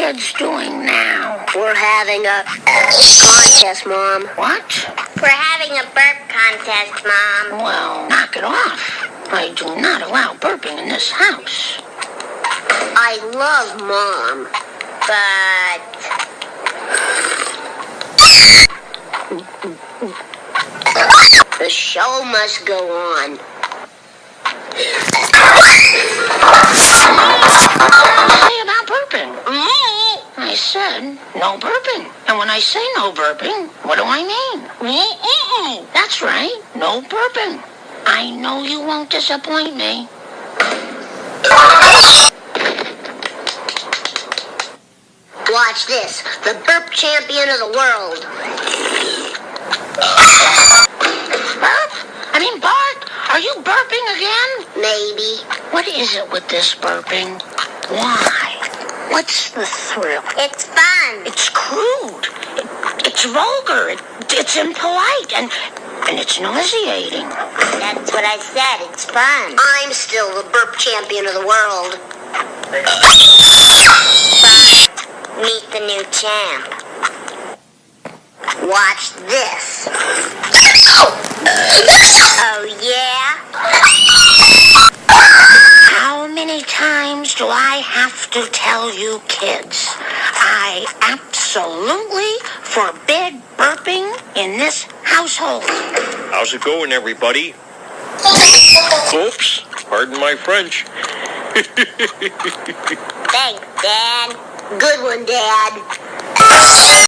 kids doing now? We're having a contest, Mom. What? We're having a burp contest, Mom. Well, knock it off. I do not allow burping in this house. I love Mom, but the show must go on. Say about burping. I said no burping. And when I say no burping, what do I mean? That's right, no burping. I know you won't disappoint me. Watch this, the burp champion of the world. Burp? I mean, Bart, are you burping again? Maybe. What is it with this burping? Why? What's the thrill? It's fun. It's crude. It's vulgar. It's impolite. And it's nauseating. That's what I said. It's fun. I'm still the burp champion of the world. But meet the new champ. Watch this. Oh, yeah? How many times do I have to tell you kids? I absolutely forbid burping in this household. How's it going, everybody? Oops, pardon my French. Thanks, Dad. Good one, Dad.